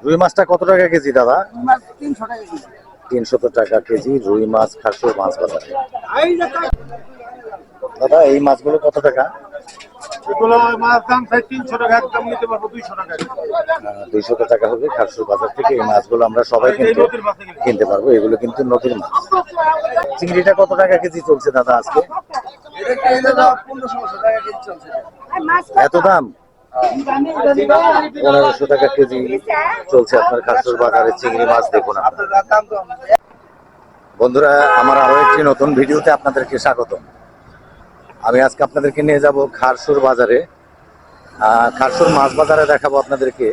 রুই মাছটা কত টাকা কেজি দাদা? মাছ 300 টাকা কেজি। 300 টাকা কেজি রুই মাছ খাসুর মাছ বাজারে। দাদা এই মাছগুলো কত টাকা? এগুলো মাছ দাম 300 টাকা, একদম নিতে পারবো 200 টাকা। 200 টাকা হবে খাসুর বাজার থেকে। এই মাছগুলো আমরা সবাই কিন্তু কিনতে পারবো, এগুলো কিন্তু নদীর মাছ। চিংড়িটা কত টাকা কেজি চলছে দাদা আজকে? এটা দাদা 1500 টাকা কেজি চলছে। এত দাম? 1500 টাকা কেজি চলছে আপনার খাসুর বাজারে চিংড়ি মাছ। দেখুন আপনারা বন্ধুরা, আমার আরো একটি নতুন ভিডিওতে আপনাদেরকে স্বাগত। আমি আজকে আপনাদেরকে নিয়ে যাব খারসুর বাজারে। খারসুর মাছ বাজারে দেখাবো আপনাদেরকে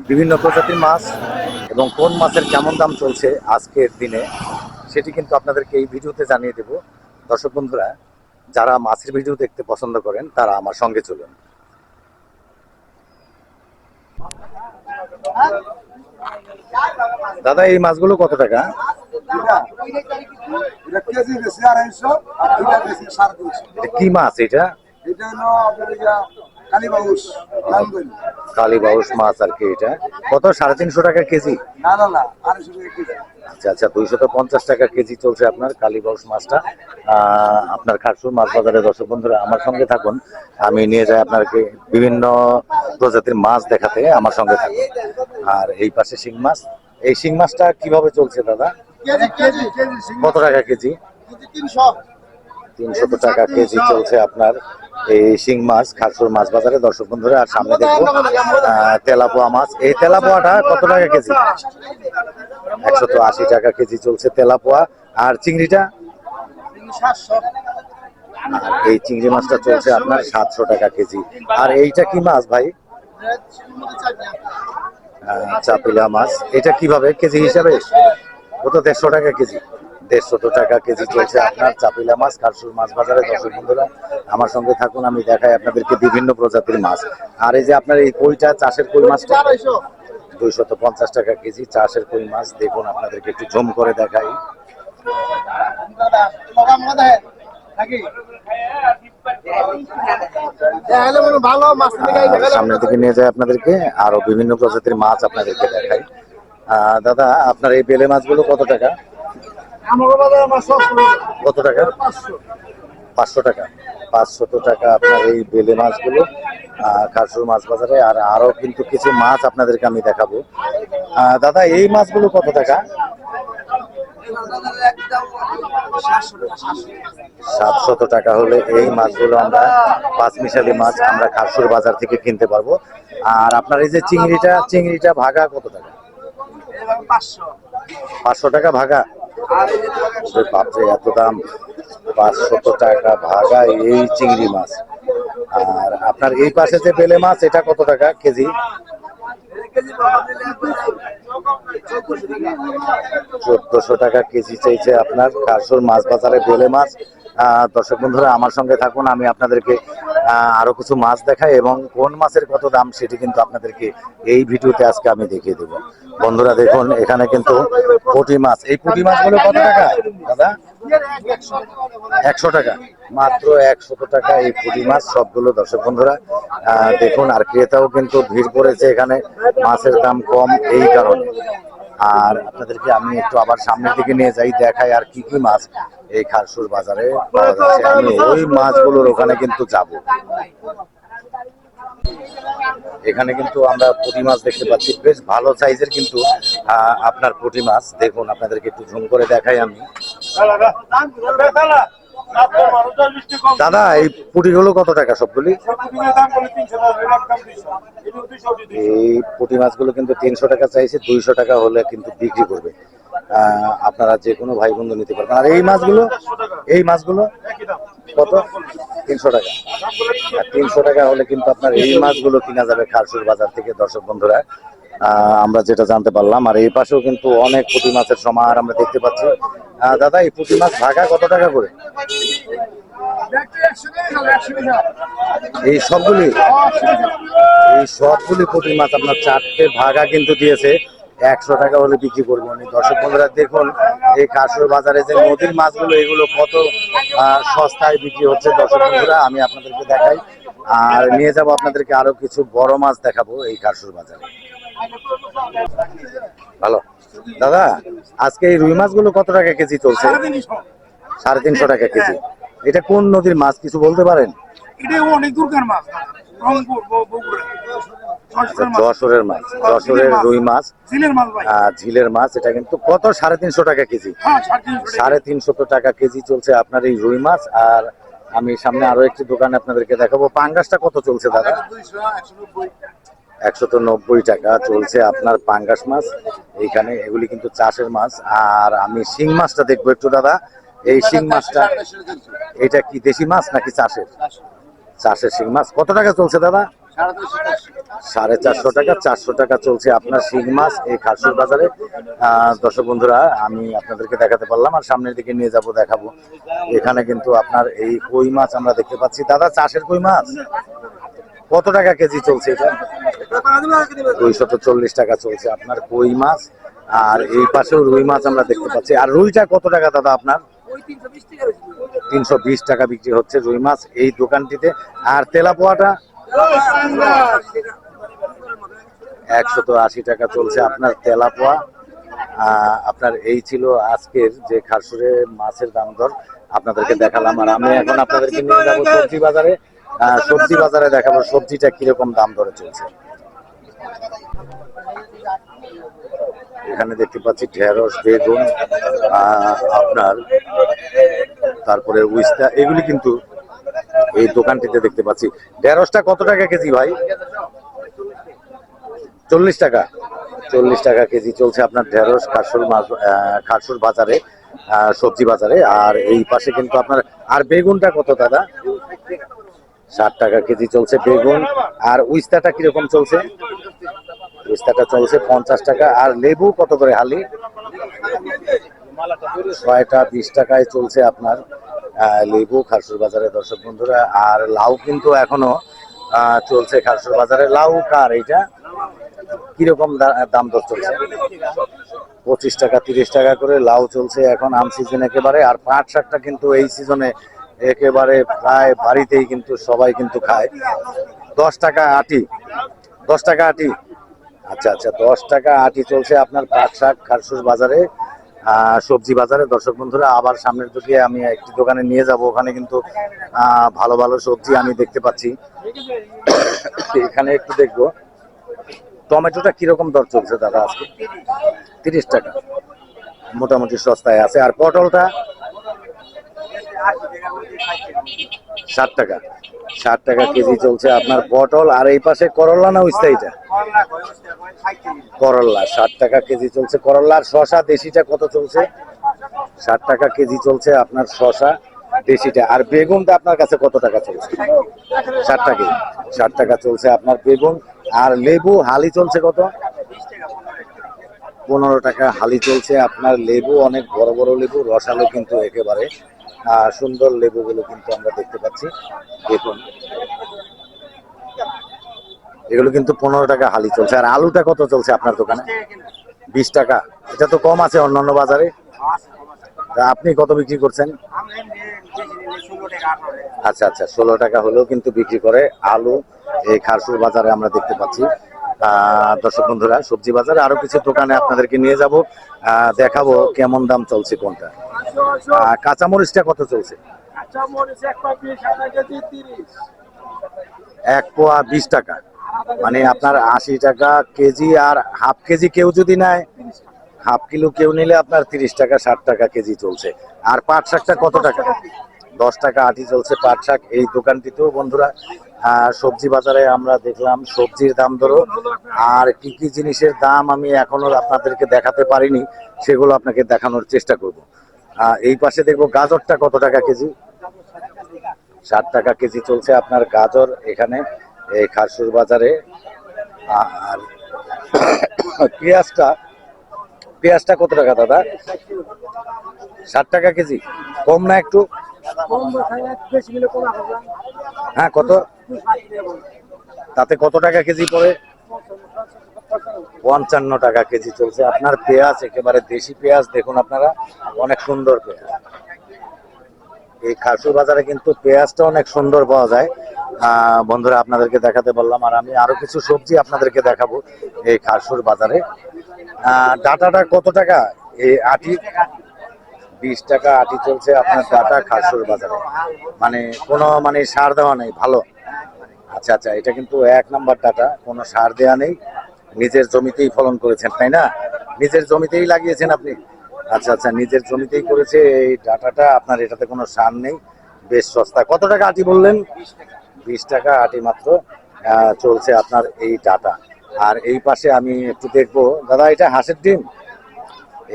বিভিন্ন প্রজাতির মাছ এবং কোন মাছের কেমন দাম চলছে আজকের দিনে, সেটি কিন্তু আপনাদেরকে এই ভিডিওতে জানিয়ে দেব। দর্শক বন্ধুরা, যারা মাছের ভিডিও দেখতে পছন্দ করেন তারা আমার সঙ্গে চলুন। দাদা এই মাছগুলো কত টাকা? এটা কেজি বেশি 250, আর এটা বেশি 350। কি মাছ এটা? এটা হলো আপনার কালীবাউস নামগঞ্জ। কালীবাউস মাছ আর কি। এটা কত? 350 টাকা কেজি? না 250 টাকা কেজি। আচ্ছা আচ্ছা, 250 টাকা কেজি চলছে আপনার কালীবাউস মাছটা আপনার খারসুর মাছ বাজারে। দর্শক বন্ধুরা, আমার সঙ্গে থাকুন, আমি নিয়ে যাই আপনাকে বিভিন্ন প্রজাতির মাছ দেখাতে। আমার সঙ্গে থাকুন। আর এই পাশে শিং মাছ। এই শিং মাছটা কিভাবে চলছে দাদা? কত টাকা কেজি? 300 টাকা কেজি চলছে আপনার এই শিং মাছ খারসুর মাছ বাজারে। দর্শক বন্ধুরা, আর সামনে দেখবো তেলাপোয়া মাছ। এই তেলাপোয়াটা কত টাকা কেজি? 180 টাকা কেজি চলছে তেলাপোয়া। আর চিংড়িটা? আর এই চিংড়ি মাছটা চলছে আপনার 700 টাকা কেজি। আর এইটা কি মাছ ভাই? চাপিলা মাছ। এটা কিভাবে কেজি হিসাবে? কত? 150 টাকা কেজি। 150 টাকা কেজি চলছে আপনার চাপিলা মাছ খারসুর মাছ বাজারে। দর্শক বন্ধুরা, আমার সঙ্গে থাকুন, আমি দেখাই আপনাদেরকে বিভিন্ন প্রজাতির মাছ। আর এই যে আপনার এই কইটা, চাষের কই মাছটা 250 টাকা কেজি চাষের কই মাছ। দেখুন আপনাদেরকে একটু জুম করে দেখাই। সামনের দিকে নিয়ে যায় আপনাদেরকে, আরো বিভিন্ন প্রজাতির মাছ আপনাদেরকে দেখাই। দাদা আপনার এই বেলে মাছগুলো কত টাকা? কত টাকা? 500 টাকা। 500 টাকা আপনার এই বেলে মাছগুলো খারসুর মাছ বাজারে। আর আরো কিন্তু কিছু মাছ আপনাদেরকে আমি দেখাবো। দাদা এই মাছগুলো কত টাকা? 700 টাকা হলে এই মাছগুলো আমরা পাঁচমিশালি মাছ আমরা খারসুর বাজার থেকে কিনতে পারবো। আর আপনার এই যে চিংড়িটা ভাগা কত টাকা? 500 টাকা ভাগা। বাপরে, এত দাম! 500 টাকা ভাগা এই চিংড়ি মাছ। আর আপনার এই পাশে যে বেলে মাছ, এটা কত টাকা কেজি? 1400 টাকা কেজি চাইছে আপনার খারসুর মাছ বাজারে বেলে মাছ। দর্শক বন্ধুরা, আমার সঙ্গে থাকুন, আমি আপনাদেরকে আরো কিছু মাছ দেখাই এবং কোন মাছের কত দাম সেটি কিন্তু আপনাদেরকে এই ভিডিওতে আজকে আমি দেখিয়ে দেবো। বন্ধুরা দেখুন, এখানে কিন্তু পুঁটি মাছ। এই পুঁটি মাছগুলো কত টাকা দাদা? 100 টাকা। মাত্র 100 টাকা এই পুঁটি মাছ সবগুলো। দর্শক বন্ধুরা দেখুন, আর ক্রেতাও কিন্তু ভিড় করেছে এখানে, মাছের দাম কম এই কারণে। আর আপনাদেরকে আমি একটু আবার সামনের দিকে নিয়ে যাই, দেখাই আর কি কি মাছ এই খারসুর বাজারে পাওয়া যাচ্ছে। আমি ওই মাছগুলোর ওখানে কিন্তু যাব। এখানে কিন্তু আমরা পুঁটি মাছ দেখতে পাচ্ছি, বেশ ভালো সাইজের কিন্তু আপনার পুঁটি মাছ। দেখুন আপনাদেরকে একটু ঝুম করে দেখাই আমি। দাদা এই পুঁটিগুলো কত টাকা সবগুলি? এই পুঁটি মাছগুলো কিন্তু 300 টাকা চাইছে, 200 টাকা হলে কিন্তু বিক্রি করবে। আপনারা যে কোনো ভাই বন্ধু নিতে পারবেন। আর এই মাছগুলো কত? 300 টাকা। আর 300 টাকা হলে কিন্তু আপনার এই মাছগুলো কিনা যাবে খারসুর বাজার থেকে। দর্শক বন্ধুরা, আমরা যেটা জানতে পারলাম। আর এই পাশেও কিন্তু অনেক পুঁটি মাছের সমাহার আমরা দেখতে পাচ্ছি। দাদা এই পুঁটি মাছ ভাগা কত টাকা করে? এই সবগুলি পুঁটি মাছ আপনার 4টে ভাগা কিন্তু দিয়েছে 100 টাকা হলে বিক্রি করবো আমি। দর্শক বন্ধুরা দেখুন, এই খারসুর বাজারে যে নদীর মাছগুলো, এগুলো কত সস্তায় বিক্রি হচ্ছে। দর্শক বন্ধুরা, আমি আপনাদেরকে দেখাই। আর নিয়ে যাব আপনাদেরকে আরো কিছু বড় মাছ দেখাবো এই খারসুর বাজারে। ভালো দাদা, আজকে এই রুই মাছগুলো কত টাকা কেজি চলছে? 350 টাকা কেজি। এটা কোন নদীর মাছ কিছু বলতে পারেন? এটা অনেক দূরকার মাছ, রংপুর বগুড়া যশোরের মাছ, যশোরের রুই মাছ, ঝিলের মাছ ভাই। ঝিলের মাছ। এটা কিন্তু কত? 350 টাকা কেজি। হ্যাঁ 350 350 টাকা কেজি চলছে আপনার এই রুই মাছ। আর আমি সামনে আরো একটি দোকানে আপনাদেরকে দেখাবো। পাঙ্গাসটা কত চলছে দাদা? 190 টাকা চলছে আপনার পাঙ্গাস মাছ এইখানে। এগুলি কিন্তু চাষের মাছ। আর আমি শিং মাছটা দেখবো একটু দাদা। এই শিং মাছটা, এটা কি দেশি মাছ নাকি চাষের? চাষের শিং মাছ কত টাকা চলছে দাদা? 450 টাকা। 400 টাকা চলছে আপনার শিং মাছ এই খারসুর বাজারে। দর্শক বন্ধুরা, আমি আপনাদেরকে দেখাতে পারলাম। আর সামনের দিকে নিয়ে যাব, দেখাবো। এখানে কিন্তু আপনার এই কই মাছ আমরা দেখতে পাচ্ছি। দাদা, চাষের কই মাছ কত টাকা কেজি চলছে? এটা 240 টাকা চলছে আপনার কই মাছ। আর এই পাশেও রুই মাছ আমরা দেখতে পাচ্ছি। আর রুইটা কত টাকা দাদা আপনার? 320 টাকা বিক্রি হচ্ছে রুই মাছ এই দোকানটিতে। আর তেলাপোয়াটা 180 টাকা চলছে আপনার তেলাপোয়া। আপনার এই ছিল আজকের যে খারসুরে মাছের দাম দর আপনাদেরকে দেখালাম। আর আমি এখন আপনাদেরকে নিয়ে যাবো সবজি বাজারে। সবজি বাজারে দেখাবো সবজিটা কিরকম দাম দরে চলছে। এখানে দেখতে পাচ্ছি ঢেঁড়স, বেগুন, আপনার তারপরে উস্তা, এগুলি কিন্তু এই দোকানটিতে দেখতে পাচ্ছি। ঢেঁড়সটা কত টাকা কেজি ভাই? 40 টাকা। 40 টাকা কেজি চলছে আপনার ঢেঁড়স খারসুর বাজারে, সবজি বাজারে। আর এই পাশে কিন্তু আপনার, আর বেগুনটা কত দাদা? 60 টাকা কেজি চলছে বেগুন। আর উস্তাটা কিরকম চলছে? উস্তাটা চলছে 50 টাকা। আর লেবু কত করে হালি? 6টা 20 টাকায় চলছে আপনার লেবু খারসুর বাজারে দর্শক বন্ধুরা। আর লাউ কিন্তু এখনো চলছে খারসুর বাজারে। লাউ কার এইটা কিরকম দাম দর চলছে? 25 টাকা 30 টাকা করে লাউ চলছে এখন আম সিজন একেবারে। আর পাট শাকটা কিন্তু এই সিজনে একেবারে প্রায় বাড়িতেই কিন্তু সবাই কিন্তু খায়। 10 টাকা আটি। 10 টাকা আটি। আচ্ছা আচ্ছা, 10 টাকা আটি চলছে আপনার পাট শাক খারসুর বাজারে, সবজি বাজারে দর্শক বন্ধুরা। আবার সামনের দিকে আমি একটি দোকানে নিয়ে যাব। ওখানে কিন্তু ভালো ভালো সবজি আমি দেখতে পাচ্ছি। এখানে একটু দেখবো টমেটোটা কিরকম দর চলছে দাদা আজকে? 30 টাকা, মোটামুটি সস্তায় আছে। আর পটলটা 60 টাকা। 60 টাকা কেজি চলছে আপনার পটল। আর এই পাশে করলা না উস্তা? এটা করলা 60 টাকা কেজি চলছে করলা। আর শশা দেশিটা কত চলছে? 60 টাকা কেজি চলছে আপনার শশা দেশিটা। আর বেগুনটা আপনার কাছে কত টাকা চলছে? 60 টাকা। 60 টাকা চলছে আপনার বেগুন। আর লেবু হালি চলছে কত? 15 টাকা হালি চলছে আপনার লেবু। অনেক বড় বড় লেবু, রসালো কিন্তু একেবারে সুন্দর লেবুগুলো কিন্তু আমরা দেখতে পাচ্ছি। দেখুন, এগুলো কিন্তু 15 টাকা হালি চলছে। আর আলুটা কত চলছে আপনার দোকানে? 20 টাকা। এটা তো কম আছে অন্যান্য বাজারে। তা আপনি কত বিক্রি করছেন? আচ্ছা আচ্ছা, 16 টাকা হলেও কিন্তু বিক্রি করে আলু এই খারসুর বাজারে আমরা দেখতে পাচ্ছি। দর্শক বন্ধুরা, সবজি বাজারে আরো কিছু দোকানে আপনাদেরকে নিয়ে যাব, দেখাবো কেমন দাম চলছে কোনটা। কাঁচামরিচটা কত চলছে? 1 পোয়া 20 টাকা, মানে আপনার 80 টাকা কেজি। আর হাফ কেজি কেউ যদি নেয়, হাফ কিলো কেউ নিলে আপনার 30 টাকা 60 টাকা কেজি চলছে। আর পাট শাকটা কত টাকা? 10 টাকা আটি চলছে পাট শাক এই দোকানটিতেও বন্ধুরা। সবজি বাজারে আমরা দেখলাম সবজির দাম দরও। আর কি কি জিনিসের দাম আমি এখনো আপনাদেরকে দেখাতে পারিনি, সেগুলো আপনাকে দেখানোর চেষ্টা করব। এই পাশে দেখবো গাজরটা কত টাকা কেজি? 60 টাকা কেজি চলছে আপনার গাজর এখানে এই খারসুর বাজারে। আর পেঁয়াজটা কত টাকা দাদা? 60 টাকা কেজি। কম না একটু? হ্যাঁ, কত? তাতে কত টাকা কেজি পড়ে? 55 টাকা কেজি চলছে আপনার পেঁয়াজ, একেবারে দেশি পেঁয়াজ। দেখুন আপনারা, অনেক সুন্দর পেঁয়াজ। এই খারসুর বাজারে কিন্তু পেঁয়াজটা অনেক সুন্দর পাওয়া যায়। বন্ধুরা আপনাদেরকে দেখাতে বললাম। আর আমি আরো কিছু সবজি আপনাদেরকে দেখাবো এই খারসুর বাজারে। ডাটাটা কত টাকা? এই আটি 20 টাকা আটি চলছে আপনার ডাটা খারসুর বাজারে, মানে কোনো মানে সার দেওয়া নেই, ভালো। আচ্ছা আচ্ছা, এটা কিন্তু 1 নাম্বার ডাটা, কোনো সার দেওয়া নেই, নিজের জমিতেই ফলন করেছেন তাই না? নিজের জমিতেই লাগিয়েছেন আপনি? আচ্ছা আচ্ছা, নিজের জমিতেই করেছে এই ডাটাটা আপনার, এটাতে কোনো সার নেই, বেশ সস্তা। কত টাকা আটি বললেন? 20 টাকা আটি মাত্র চলছে আপনার এই ডাটা। আর এই পাশে আমি একটু দেখবো দাদা, এটা হাঁসের ডিম।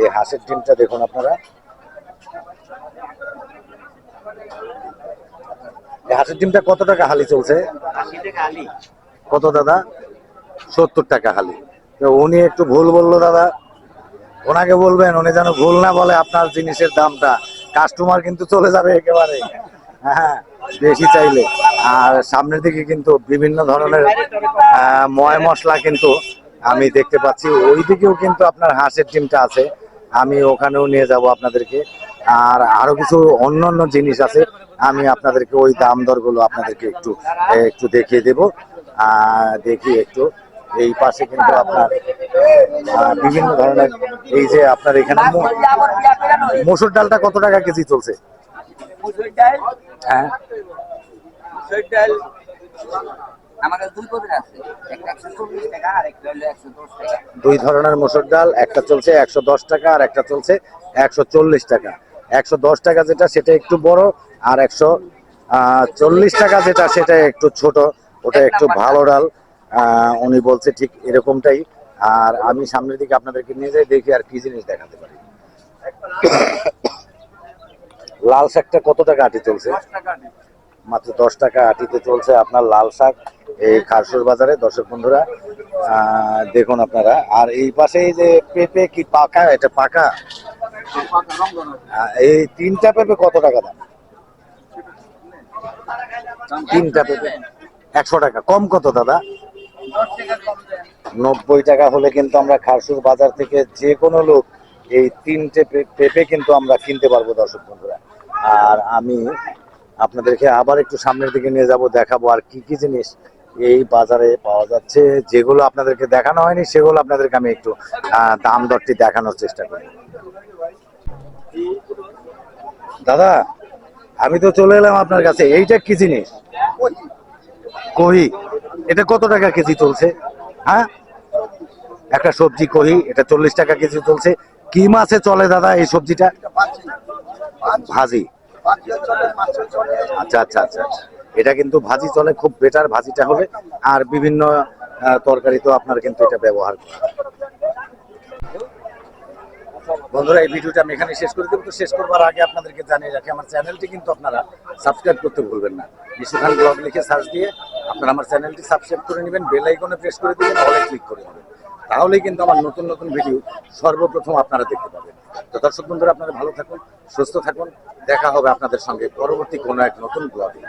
এই হাঁসের ডিমটা দেখুন আপনারা, এই হাঁসের ডিমটা কত টাকা হালি চলছে? কত দাদা? 70 টাকা হালি। তো উনি একটু ভুল বললো দাদা, ওনাকে বলবেন উনি যেন ভুল না বলে আপনার জিনিসের দামটা, কাস্টমার কিন্তু চলে যাবে একেবারে, হ্যাঁ বেশি চাইলে। আর সামনের দিকে কিন্তু বিভিন্ন ধরনের ময় মশলা কিন্তু আমি দেখতে পাচ্ছি, ওই দিকেও কিন্তু আপনার হাঁসের ডিমটা আছে, আমি ওখানেও নিয়ে যাব আপনাদেরকে। আর আরো কিছু অন্য অন্য জিনিস আছে, আমি আপনাদেরকে ওই দাম দরগুলো আপনাদেরকে একটু একটু দেখিয়ে দেব। দেখি একটু এই পাশে কিন্তু আপনার বিভিন্ন ধরনের, এই যে আপনার এখানে মসুর ডালটা কত টাকা কেজি চলছে? হ্যাঁ দুই ধরনের মসুর ডাল, একটা চলছে 110 টাকা আর একটা চলছে 140 টাকা। 110 টাকা যেটা সেটা একটু বড়, আর 140 টাকা যেটা সেটা একটু ছোট, ওটা একটু ভালো ডাল। উনি বলছে ঠিক এরকমটাই। আর আমি সামনের দিকে আপনাদেরকে নিয়ে যাই, দেখি আর কি জিনিস দেখাতে পারি। লাল শাকটা কত টাকা আটি চলছে? মাত্র 10 টাকা আটিতে চলছে আপনার লাল শাক এই খারসুর বাজারে। দর্শক বন্ধুরা দেখুন আপনারা। আর এই পাশে এই যে পেঁপে কি পাকা? এটা পাকা। এই 3টা পেঁপে কত টাকা দাম? 3টা পেঁপে 100 টাকা। কম কত দাদা? 90 টাকা হলে কিন্তু আমরা খারসুর বাজার থেকে যে কোনো লোক এই 3টে পেঁপে কিন্তু আমরা কিনতে পারবো দর্শক বন্ধুরা। আর আমি আপনাদেরকে আবার একটু সামনের দিকে নিয়ে যাব, দেখাবো আর কি কি জিনিস এই বাজারে পাওয়া যাচ্ছে, যেগুলো আপনাদেরকে দেখানো হয়নি সেগুলো আপনাদেরকে আমি একটু দাম দরটি দেখানোর চেষ্টা করি। দাদা আমি তো চলে এলাম আপনার কাছে, এইটা কি জিনিস? কহি। এটা কত টাকা কেজি চলছে? হ্যাঁ, একটা সবজি কহি, এটা 40 টাকা কেজি চলছে। কি মাছে চলে দাদা এই সবজিটা? ভাজি। আচ্ছা আচ্ছা আচ্ছা, এটা কিন্তু ভাজি চলে, খুব বেটার ভাজিটা হবে। আর বিভিন্ন তরকারি তো আপনার কিন্তু এটা ব্যবহার করা হয়। বন্ধুরা এই ভিডিওটা আমি এখানে শেষ করে দেবো। তো শেষ করবার আগে আপনাদেরকে জানিয়ে রাখি, আমার চ্যানেলটি কিন্তু আপনারা সাবস্ক্রাইব করতে ভুলবেন না। বিশ্বখান ব্লগ লিখে সার্চ দিয়ে আপনারা আমার চ্যানেলটি সাবস্ক্রাইব করে নেবেন, বেল আইকনে প্রেস করে দিবেন, অলে ক্লিক করে দেবেন, তাহলেই কিন্তু আমার নতুন নতুন ভিডিও সর্বপ্রথম আপনারা দেখতে পাবেন। তো দর্শক বন্ধুরা আপনারা ভালো থাকুন, সুস্থ থাকুন, দেখা হবে আপনাদের সঙ্গে পরবর্তী কোনো এক নতুন ব্লগে।